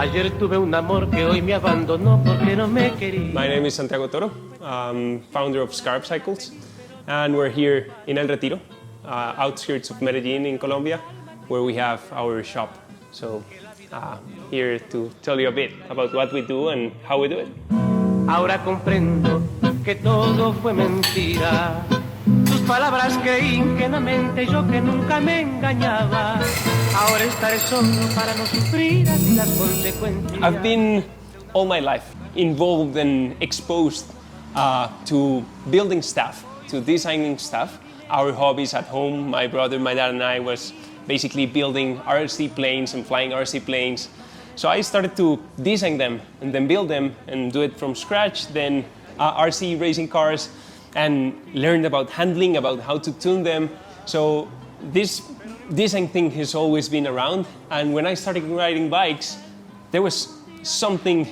Ayer tuve un amor que hoy me abandonó porque no me quería. My name is Santiago Toro, founder of Scarab Cycles, and we're here in El Retiro, outskirts of Medellin in Colombia, where we have our shop. So here to tell you a bit about what we do and how we do it. Ahora comprendo que todo fue mentira. Tus palabras creí ingenuamente, yo que nunca me engañaba. Ahora estaré solo para no sufrir así las consecuencias. I've been all my life involved and exposed to building stuff, to designing stuff. Our hobbies at home, my brother, my dad and I was basically building RC planes and flying RC planes. So I started to design them and then build them and do it from scratch, then RC racing cars, and learned about handling, about how to tune them. So this design thing has always been around, and when I started riding bikes, there was something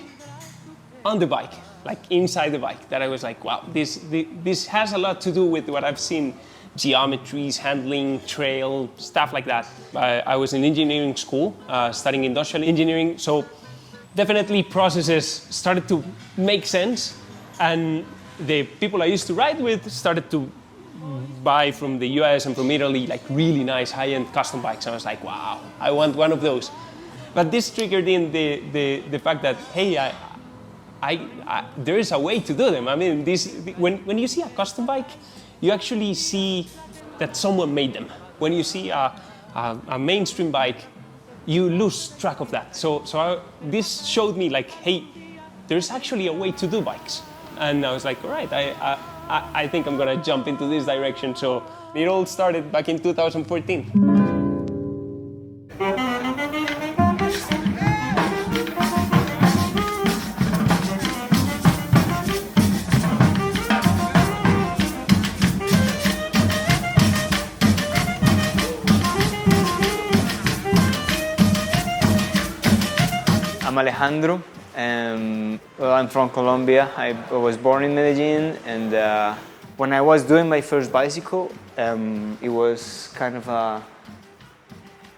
on the bike, like inside the bike, that I was like, wow, this has a lot to do with what I've seen, geometries, handling, trail, stuff like that. I was in engineering school, studying industrial engineering, so definitely processes started to make sense, and the people I used to ride with started to buy from the US and from Italy like really nice high-end custom bikes. I was like, wow, I want one of those. But this triggered in the fact that, hey, there is a way to do them. I mean, when you see a custom bike, you actually see that someone made them. When you see a mainstream bike, you lose track of that. So this showed me like, hey, there's actually a way to do bikes. And I was like, all right, I think I'm gonna jump into this direction. So it all started back in 2014. I'm Alejandro. Well, I'm from Colombia. I was born in Medellin, and when I was doing my first bicycle, it was kind of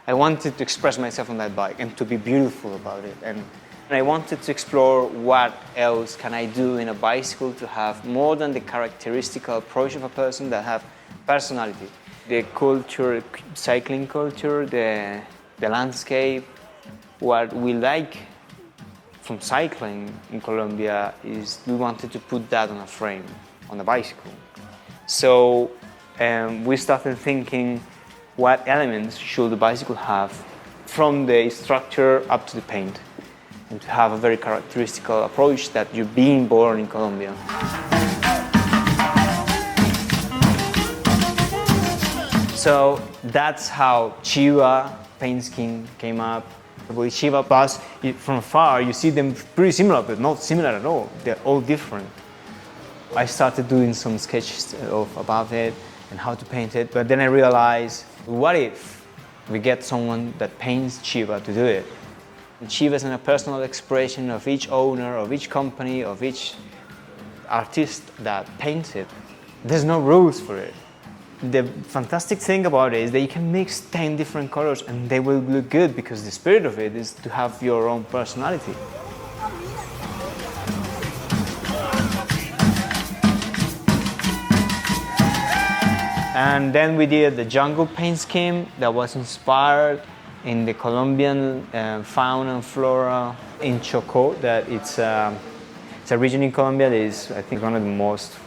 I wanted to express myself on that bike and to be beautiful about it. And I wanted to explore what else can I do in a bicycle to have more than the characteristical approach of a person, that have personality. The culture, cycling culture, the landscape, what we like from cycling in Colombia is we wanted to put that on a frame, on a bicycle. So we started thinking what elements should the bicycle have from the structure up to the paint, and to have a very characteristical approach that you're being born in Colombia. So that's how Chiva paint scheme came up. With Chiva Plus, from afar, you see them pretty similar, but not similar at all. They're all different. I started doing some sketches about it and how to paint it, but then I realized, what if we get someone that paints Chiva to do it? And Chiva is a personal expression of each owner, of each company, of each artist that paints it. There's no rules for it. The fantastic thing about it is that you can mix 10 different colors and they will look good, because the spirit of it is to have your own personality. And then we did the jungle paint scheme that was inspired in the Colombian fauna and flora in Chocó. That it's a region in Colombia that is, I think, one of the most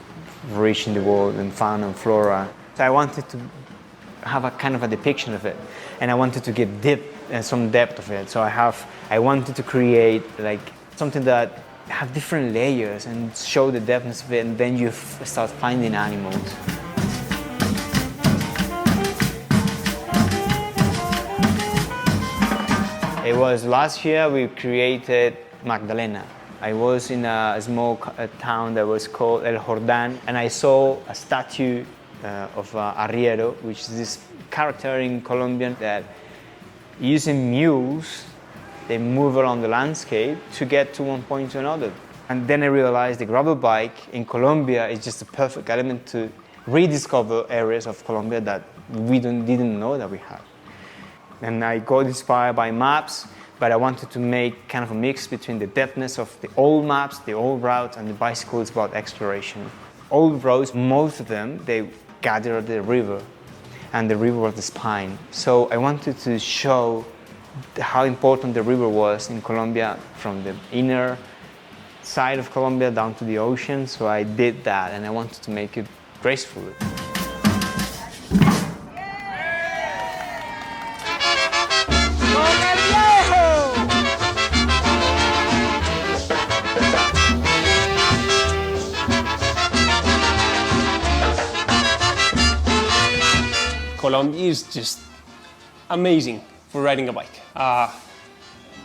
rich in the world in fauna and flora. So I wanted to have a kind of a depiction of it, and I wanted to give some depth of it. So I wanted to create like something that have different layers and show the depthness of it, and then you start finding animals. It was last year we created Magdalena. I was in a small town that was called El Jordán, and I saw a statue of arriero, which is this character in Colombian that, using mules, they move around the landscape to get to one point to another. And then I realized the gravel bike in Colombia is just a perfect element to rediscover areas of Colombia that we didn't know that we had. And I got inspired by maps but I wanted to make kind of a mix between the depthness of the old maps, the old routes, and the bicycle is about exploration. Old roads, most of them, they gather at the river, and the river was the spine. So I wanted to show how important the river was in Colombia, from the inner side of Colombia down to the ocean. So I did that, and I wanted to make it graceful. Colombia is just amazing for riding a bike.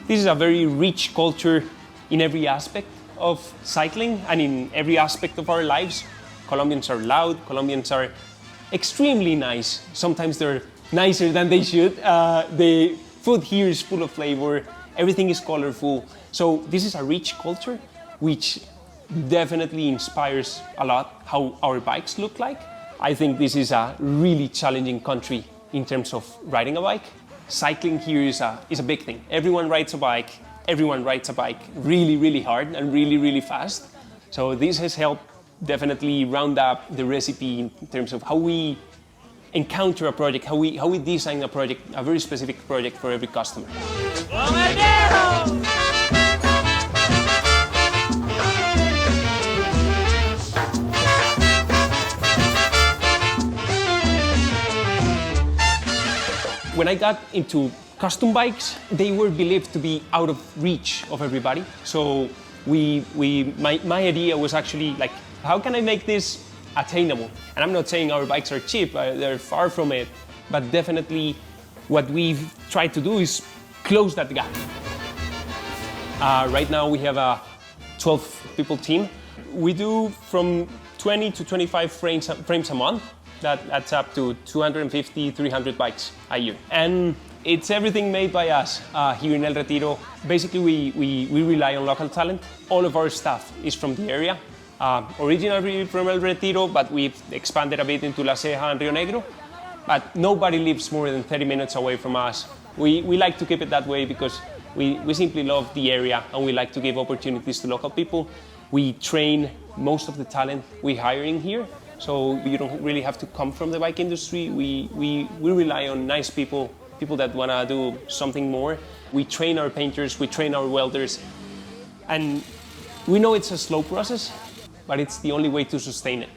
This is a very rich culture in every aspect of cycling and in every aspect of our lives. Colombians are loud, Colombians are extremely nice. Sometimes they're nicer than they should. The food here is full of flavor, everything is colorful. So this is a rich culture which definitely inspires a lot how our bikes look like. I think this is a really challenging country in terms of riding a bike. Cycling here is a big thing. Everyone rides a bike really, really hard and really, really fast. So this has helped definitely round up the recipe in terms of how we encounter a project, how we design a project, a very specific project for every customer. When I got into custom bikes, they were believed to be out of reach of everybody. So my idea was actually like, how can I make this attainable? And I'm not saying our bikes are cheap, they're far from it, but definitely what we've tried to do is close that gap. Right now we have a 12-people team. We do from 20 to 25 frames a month. That's up to 250, 300 bikes a year. And it's everything made by us here in El Retiro. Basically, we rely on local talent. All of our staff is from the area. Originally from El Retiro, but we've expanded a bit into La Ceja and Rio Negro. But nobody lives more than 30 minutes away from us. We like to keep it that way because we simply love the area and we like to give opportunities to local people. We train most of the talent we're hiring here. So you don't really have to come from the bike industry. We rely on nice people that want to do something more. We train our painters, we train our welders. And we know it's a slow process, but it's the only way to sustain it,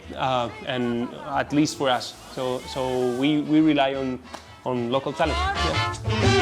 and at least for us. So we rely on local talent. Yeah.